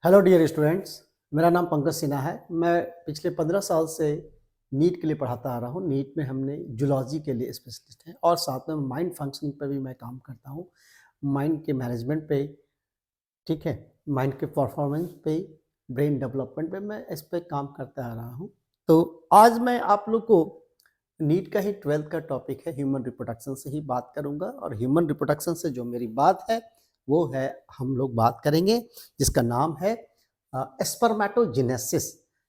Hello dear students, मेरा नाम पंकज सिन्हा है। मैं पिछले 15 साल से नीट के लिए पढ़ाता आ रहा हूँ। नीट में हमने जूलॉजी के लिए स्पेशलिस्ट हैं और साथ में माइंड फंक्शनिंग पर भी मैं काम करता हूँ। माइंड के मैनेजमेंट पे, ठीक है, माइंड के परफॉर्मेंस पे, ब्रेन डेवलपमेंट पे मैं इस पे काम करता आ रहा हूँ। तो आज मैं आप लोग को नीट का ही 12th का टॉपिक है, ह्यूमन रिप्रोडक्शन से ही बात करूँगा। और ह्यूमन रिप्रोडक्शन से जो मेरी बात है वो है, हम लोग बात करेंगे जिसका नाम है spermatogenesis.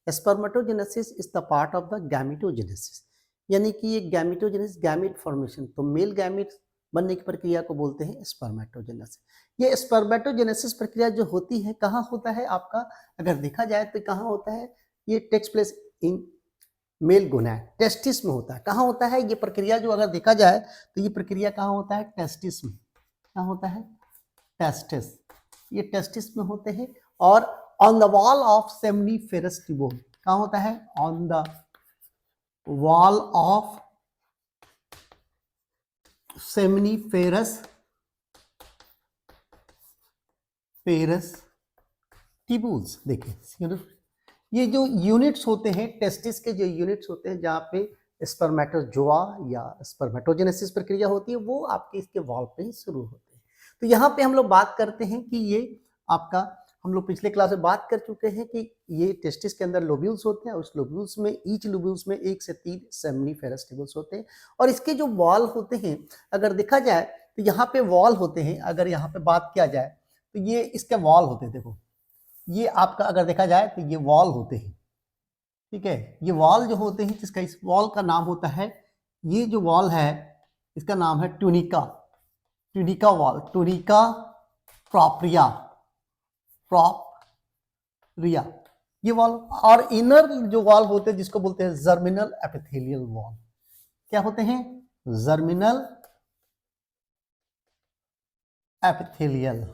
Spermatogenesis is the part of the gametogenesis, यानी कि ये गैमेटोजेनेसिस, गैमेट फॉर्मेशन, तो मेल गैमेट बनने की प्रक्रिया को बोलते हैं स्पर्मेटोजेनेसिस। ये स्पर्मेटोजेनेसिस प्रक्रिया जो होती है कहाँ होता है आपका, अगर देखा जाए तो कहाँ होता है, ये takes place in male gonad, testis में होता है। कहाँ होता है ये प्रक्रिया, जो अगर देखा जाए तो ये प्रक्रिया कहाँ होता है, टेस्टिस में। कहाँ होता है, टेस्टिस, ये टेस्टिस में होते हैं। और on the wall of seminiferous tubule, कहाँ होता है, on the wall of seminiferous tubules. देखिए ये जो यूनिट्स होते हैं, टेस्टिस के जो यूनिट्स होते हैं जहाँ पे स्पर्मेटोजोआ या स्पर्मेटोजेनेसिस प्रक्रिया होती है, वो आपके इसके वॉल पे ही शुरू होते हैं। तो यहाँ पे हम लोग बात करते हैं कि ये आपका, हम लोग पिछले क्लास में बात कर चुके हैं कि ये टेस्टिस के अंदर लोब्यूल्स होते हैं। उस लोब्यूल्स में, ईच लोब्यूल्स में 1 से 3 सेमनीफेरस ट्यूबुल्स होते हैं। और इसके जो वॉल होते हैं, अगर देखा जाए तो यहाँ पे वॉल होते हैं। अगर यहाँ पे बात किया जाए तो ये इसके वॉल होते हैं। देखो ये आपका अगर देखा जाए तो ये वॉल होते हैं, ठीक है। ये वॉल जो होते हैं, जिसका इस वॉल का नाम होता है, ये जो वॉल है इसका नाम है tunica, tunica wall, tunica propria, propria ये वॉल। और इनर जो वॉल होते हैं जिसको बोलते हैं जर्मिनल एपिथेलियल वॉल। क्या होते हैं, जर्मिनल एपिथेलियल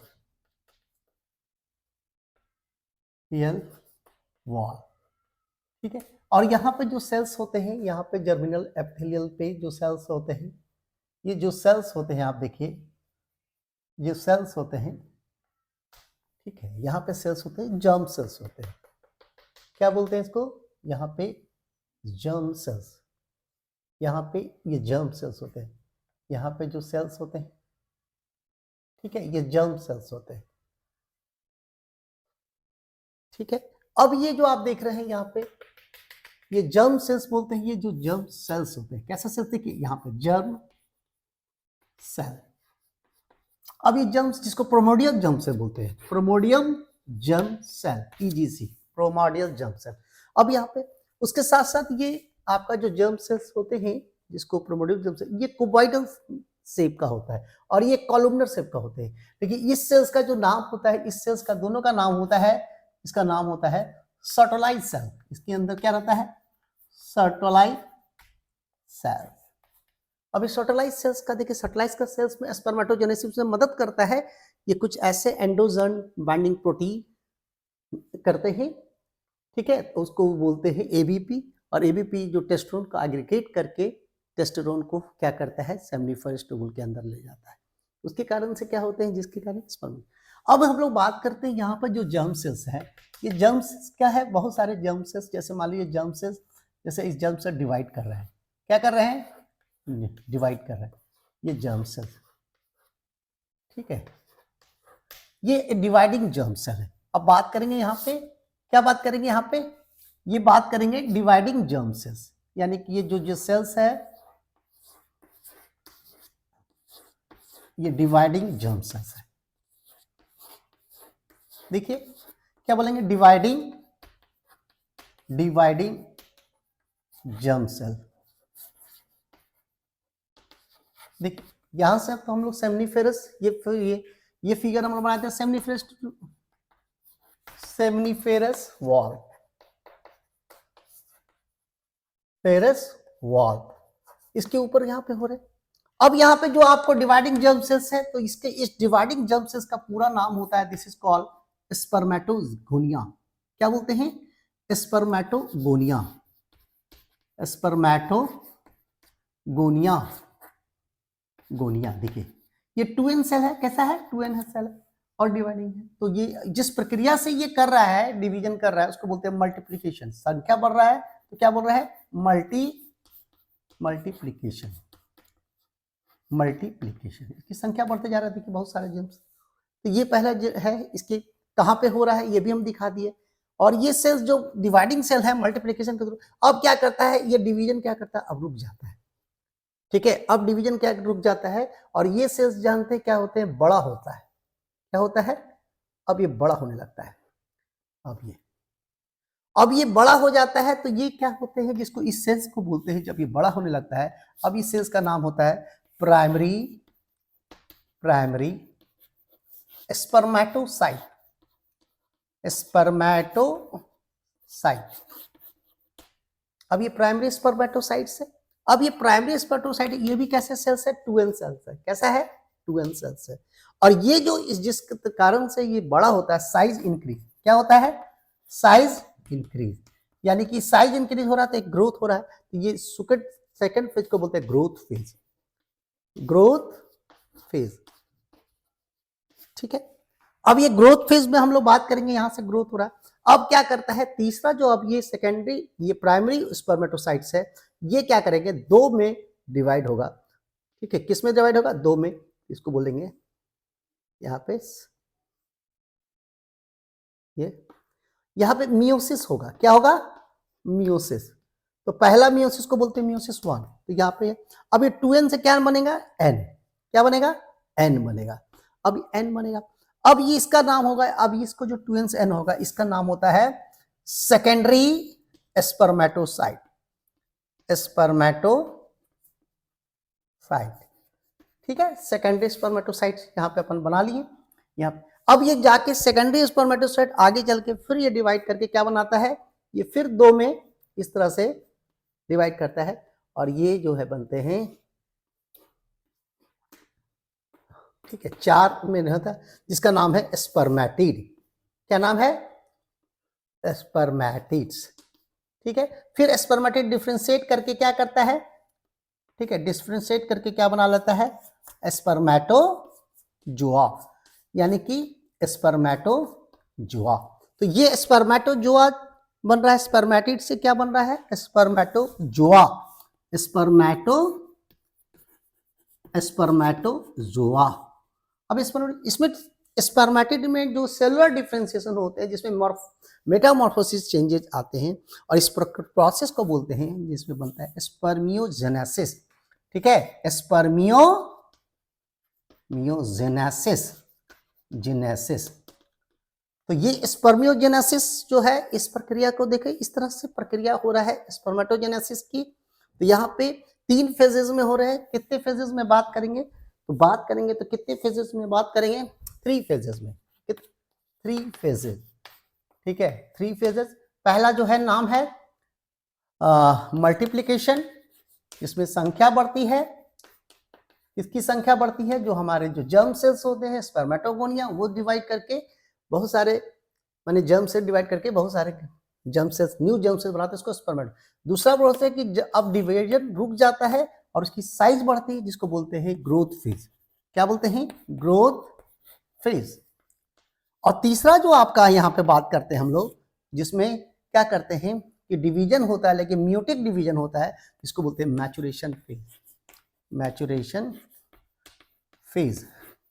वॉल, ठीक है। और यहाँ पे जो सेल्स होते हैं, यहाँ पे जर्मिनल एपिथेलियल पे जो सेल्स होते हैं, ये जो सेल्स होते हैं आप देखिए, ये सेल्स होते हैं, ठीक है। यहाँ पे सेल्स होते हैं, जर्म सेल्स होते हैं। क्या बोलते हैं इसको, यहाँ पे जर्म सेल्स, यहाँ पे ये जर्म सेल्स होते हैं। यहाँ पे जो सेल्स होते हैं, ठीक है, ये जर्म सेल्स होते हैं, ठीक है। अब ये जो आप देख रहे हैं यहाँ पे, ये जर्म सेल्स बोलते हैं। ये जो जर्म सेल्स होते हैं, कैसा सेल्स, देखिए यहाँ पे जर्म सेल। अब ये जर्म, जिसको प्रोमोडियल जर्म सेल बोलते हैं, primordial germ cell, PGC, primordial germ cell. अब यहाँ पे उसके साथ साथ ये आपका जो जर्म सेल्स होते हैं, जिसको प्रोमोडियल जर्म सेल, ये क्यूबॉइडल शेप का होता है और ये कॉलमनर शेप का होते हैं। देखिए इस सेल्स का जो नाम होता है, इस सेल्स का दोनों का नाम होता है, इसका नाम होता है सर्टोलाइज सेल। इसके अंदर क्या रहता है, सर्टोलाइज सेल। अभी सर्टोलाइज सेल्स का देखिए, सर्टोलाइज का सेल्स में स्पर्मेटोजेनेसिस में मदद करता है। ये कुछ ऐसे एंडोजन बाइंडिंग प्रोटीन करते हैं, ठीक है, तो उसको बोलते हैं एबीपी। और एबीपी जो टेस्टोस्टेरोन को एग्रीगेट करके टेस्टोस्टेरोन को क्या करता है, सेमनीफेरस ट्यूबुल के अंदर ले जाता है। उसके कारण से क्या होते हैं, जिसके कारण स्पर्म। अब हम लोग बात करते हैं यहाँ पर जो जर्म सेल्स है। ये जर्म सेल्स क्या है, बहुत सारे जर्म सेल्स, जैसे मान लीजिए जर्म सेल्स, जैसे इस जर्म सेल डिवाइड कर रहे हैं, क्या कर रहे हैं, डिवाइड कर रहे हैं, ये जर्म सेल, ठीक है, ये डिवाइडिंग जर्म सेल है। अब बात करेंगे यहाँ पे, क्या बात करेंगे यहाँ पे, ये बात करेंगे डिवाइडिंग जर्म सेल्स, यानी कि ये जो सेल्स है, ये डिवाइडिंग जर्म सेल्स है। देखिए क्या बोलेंगे, डिवाइडिंग जर्म सेल। देखिए यहां से तो हम लोग सेमनीफेरस, ये फिगर हम लोग बनाते हैं, सेमनीफेरस वॉल, फेरस वॉल, इसके ऊपर यहाँ पे हो रहे। अब यहाँ पे जो आपको डिवाइडिंग जर्म सेल्स है, तो इसके इस डिवाइडिंग जर्म सेल्स का पूरा नाम होता है, दिस इज कॉल्ड स्पर्मेटोगोनिया। क्या बोलते हैं, स्पर्मेटोगोनिया, स्पर्मेटोगोनिया, गोनिया। देखिए ये 2n सेल है, कैसा है, 2n सेल है। और डिवाइडिंग है। तो ये जिस प्रक्रिया से ये कर रहा है, डिवीजन कर रहा है, उसको बोलते हैं मल्टीप्लिकेशन। संख्या बढ़ रहा है तो क्या बोल रहा है? मल्टीप्लिकेशन। इसकी संख्या बढ़ते जा रहा है। देखिए बहुत सारे जेम्स। तो ये पहला है, इसके कहाँ पे हो रहा है ये भी हम दिखा दिए। और ये सेल्स जो डिवाइडिंग सेल है मल्टीप्लिकेशन के थ्रू, अब क्या करता है ये डिवीजन, क्या करता है? अब रुक जाता है। ठीक है, अब डिवीजन क्या रुक जाता है। और ये सेल्स जानते हैं क्या होते हैं? बड़ा होता है। क्या होता है? अब ये बड़ा होने लगता है। अब ये बड़ा हो जाता है तो ये क्या होते हैं? जिसको इस सेल्स को बोलते हैं, जब ये बड़ा होने लगता है, अब इस सेल्स का नाम होता है प्राइमरी स्पर्मेटोसाइट। अब ये प्राइमरी स्पर्मेटोसाइट से, अब ये प्राइमरी स्पर्मेटोसाइट, ये भी कैसे सेल्स है? 2n सेल्स है। कैसा है? 2n सेल्स है। और ये जो जिस कारण से ये बड़ा होता है, साइज इंक्रीज। क्या होता है? Size increase. यानी कि साइज इंक्रीज हो रहा है तो एक ग्रोथ हो रहा है। तो ये सेकंड फेज को बोलते हैं ग्रोथ फेज। ठीक है, अब ये ग्रोथ फेज में हम लोग बात करेंगे, यहां से ग्रोथ हो रहा है। अब क्या करता है तीसरा जो, अब ये सेकेंडरी, ये प्राइमरी स्पर्मेटोसाइट्स है, ये क्या करेंगे? 2 में डिवाइड होगा। ठीक है, किस में डिवाइड होगा? 2 में। इसको बोलेंगे यहाँ पे, ये यहाँ पे मियोसिस होगा। क्या होगा? मियोसिस। तो पहला मियोसिस को बोलते हैं मियोसिस 1। तो यहाँ पे अब ये 2n से क्या बनेगा? n। क्या बनेगा? n बनेगा। अब n बनेगा, अब ये इसका नाम होगा, अब इसको जो 2n से n होगा, इसका नाम होता है सेकेंडरी स्पर्मेटोसाइट। ठीक है, सेकेंडरी स्पर्मेटोसाइट यहाँ पे अपन बना लिए। यहाँ अब ये जाके सेकेंडरी स्पर्मेटोसाइट आगे चल के फिर ये डिवाइड करके क्या बनाता है? ये फिर 2 में इस तरह से डिवाइड करता है। और ये जो है बनते हैं, ठीक है, 4 में रहता है, जिसका नाम है स्पर्मेटिड। क्या नाम है? स्पर्मेटिड्स। ठीक है, फिर स्पर्मेटिड डिफरेंशिएट करके क्या करता है? ठीक है, डिफरेंशिएट करके क्या बना लेता है? स्पर्मेटोजोआ। यानी कि स्पर्मेटोजोआ। तो ये स्पर्मेटोजोआ बन रहा है, स्पर्मेटिड से क्या बन रहा है? स्पर्मेटोजोआ। स्पर्मेटोजोआ। अब इसमें स्पर्मेटिड में जो सेलुलर डिफरेंशिएशन होते हैं, जिसमें मेटामॉर्फोसिस चेंजेस आते हैं, और इस प्रोसेस को बोलते हैं, जिसमें बनता है स्पर्मियोजेनेसिस। ठीक है, जेनेसिस। तो ये स्पर्मियोजेनेसिस जो है, इस प्रक्रिया को देखें, इस तरह से प्रक्रिया हो रहा है स्पर्मेटोजेनेसिस की। तो यहाँ पे 3 फेजेस में हो रहे हैं। कितने फेजेस में बात करेंगे? तो कितने फेजेस में बात करेंगे? 3 फेजेस में। 3 फेजेस। ठीक है, 3 फेजेस। पहला जो है नाम है मल्टीप्लिकेशन। इसमें संख्या बढ़ती है। इसकी संख्या बढ़ती है, जो हमारे जो जर्म सेल्स होते हैं, स्पर्मेटोगोनिया, वो डिवाइड करके बहुत सारे, माने जर्म सेल डिवाइड करके बहुत सारे germ cells, new germ cells बनाते हैं, इसको स्पर्मेटो। दूसरा प्रोसेस है कि अब डिवीजन रुक जाता है और उसकी साइज बढ़ती है, जिसको बोलते हैं ग्रोथ फेज। क्या बोलते हैं? Growth phase. और तीसरा जो आपका यहाँ पे बात करते हैं हम लोग, जिसमें क्या करते हैं कि डिवीजन होता है, लेकिन म्यूटिक डिवीजन होता है, इसको बोलते हैं मैचुरेशन फेज।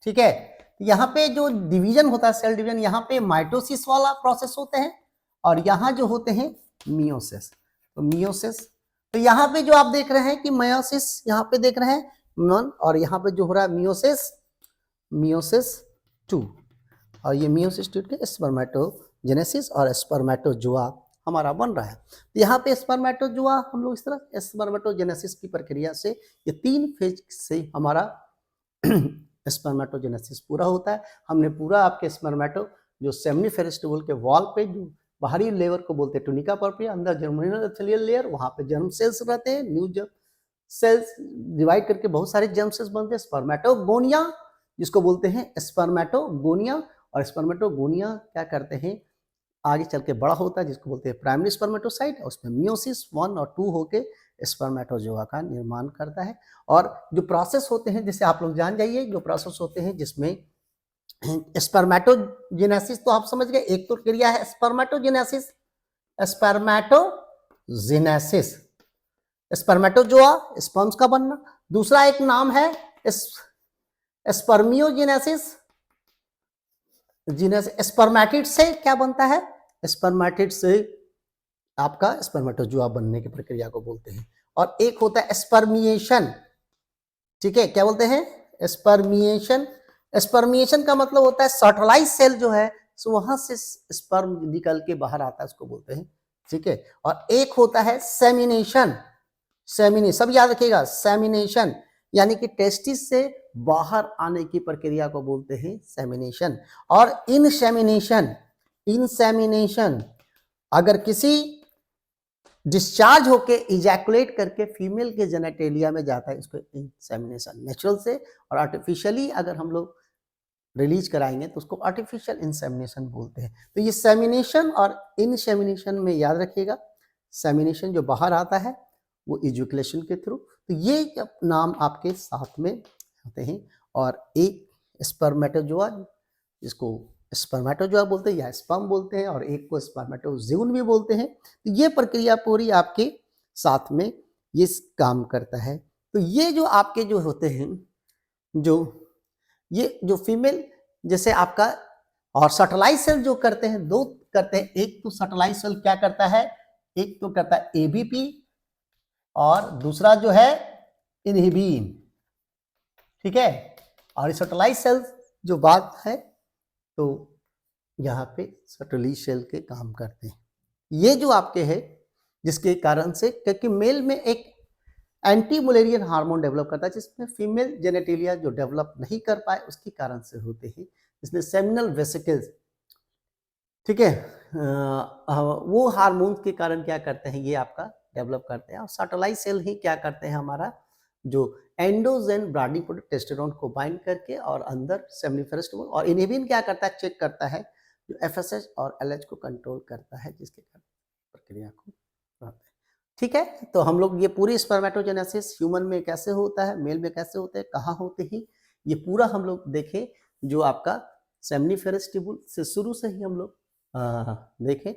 ठीक है, यहाँ पे जो डिवीजन होता है, सेल डिवीजन, यहाँ पे माइटोसिस वाला प्रोसेस होते हैं, और यहाँ जो होते हैं मियोसिस। तो यहाँ पे जो आप देख रहे हैं कि मायोसिस, यहाँ पे देख रहे हैं 1, और यहाँ पे जो हो रहा है मियोसिस 2, और ये मियोसिस 2 के स्पर्मेटोजेनेसिस और स्पर्मेटोजोआ हमारा बन रहा है। तो यहाँ पे स्पर्मेटोजोआ हम लोग इस तरह स्पर्मेटोजेनेसिस की प्रक्रिया से, ये 3 फेज से हमारा स्पर्मेटोजेनेसिस पूरा होता है। हमने पूरा आपके स्पर्मेटो जो सेमिनिफेरस ट्यूबुल के वॉल पे जो बाहरी लेयर को बोलते हैं टुनिका पर्पिया, अंदर जर्मिनल एपिथेलियल लेयर, वहां पे जर्म सेल्स रहते हैं, न्यू जर्म सेल्स डिवाइड करके बहुत सारे जर्म सेल्स बनते हैं। स्पर्मेटोगोनिया, जिसको बोलते हैं स्पर्मेटोगोनिया, और स्पर्मेटोगोनिया क्या करते हैं, आगे चल के बड़ा होता है, जिसको बोलते हैं प्राइमरी स्पर्मेटोसाइट, और उसमें मियोसिस 1 और 2 होके स्पर्मेटोजोआ का निर्माण करता है। और जो प्रोसेस होते हैं, जैसे आप लोग जान जाइए, जो प्रोसेस होते हैं जिसमें स्पर्मेटोजेनेसिस तो आप समझ गए, एक तो क्रिया है स्पर्मेटोजेनेसिस, स्पर्मेटोजेनेसिस, स्पर्मेटोजोआ स्पर्म्स का बनना। दूसरा एक नाम है स्पर्मियोजेनेसिस, स्पर्मेटिड से क्या बनता है, स्पर्मेटिड से आपका स्पर्मेटोजोआ बनने की प्रक्रिया को बोलते हैं। और एक होता है स्पर्मिएशन, ठीक है, क्या बोलते हैं, स्पर्मिएशन। स्पर्मिएशन का मतलब होता है सर्टलाइज सेल जो है सो वहां से स्पर्म निकल के बाहर आता है, उसको बोलते हैं, ठीक है। और एक होता है सेमिनेशन, सब याद रखिएगा, सेमिनेशन यानी कि टेस्टिस से बाहर आने की प्रक्रिया को बोलते हैं सेमिनेशन। और इंसेमिनेशन अगर किसी डिस्चार्ज होके इजैकुलेट करके फीमेल के जेनेटेलिया में जाता है, इसको इंसेमिनेशन नेचुरल से, और आर्टिफिशियली अगर हम लोग रिलीज कराएंगे तो उसको आर्टिफिशियल इंसेमिनेशन बोलते हैं। तो ये सेमिनेशन और इनसेमिनेशन में याद रखिएगा, सेमिनेशन जो बाहर आता है वो इजुकुलेशन के थ्रू, तो ये नाम आपके साथ में होते हैं। और एक स्पर्मेटोजोआ, जिसको स्पर्मेटोजोआ बोलते हैं या स्पर्म बोलते हैं, और एक को स्पर्मेटोज़ून भी बोलते हैं। तो ये प्रक्रिया पूरी आपके साथ में ये काम करता है। तो ये जो आपके जो होते हैं, ये जो फीमेल जैसे आपका, और सटलाइज सेल जो करते हैं, दो करते हैं, एक तो सटलाइज सेल क्या करता है, एक तो करता है एबीपी और दूसरा जो है इनहिबिन, ठीक है। और सटलाइज सेल जो बात है तो यहाँ पे सटली सेल के काम करते हैं। ये जो आपके है जिसके कारण से, क्योंकि मेल में एक एंटी मुलेरियन हार्मोन डेवलप करता है जिसमें फीमेल जेनेटिलिया जो डेवलप नहीं कर पाए उसके कारण से होते हैं, जिसमें सेमिनल वेसिकल्स, ठीक है, वो हार्मोन के कारण क्या करते हैं, ये आपका डेवलप करते हैं। और सैटेलाइट सेल ही क्या करते हैं, हमारा जो एंडोजेन ब्राडी टेस्टेरोन को बाइंड करके और अंदर सेमिनिफेरस ट्यूबुल, और इनहिबिन क्या करता है, चेक करता है, जो एफएसएच और एलएच को कंट्रोल करता है, जिसके कारण प्रक्रिया को रहता है, ठीक है। तो हम लोग ये पूरी स्पर्मेटोजेनेसिस ह्यूमन में कैसे होता है, मेल में कैसे होते हैं, कहाँ होते हैं, ये पूरा हम लोग देखें, जो आपका सेमिनिफेरस ट्यूबुल से शुरू से ही हम लोग देखें,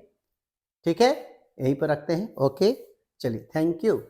ठीक है। यहीं पर रखते हैं, ओके, चलिए, थैंक यू।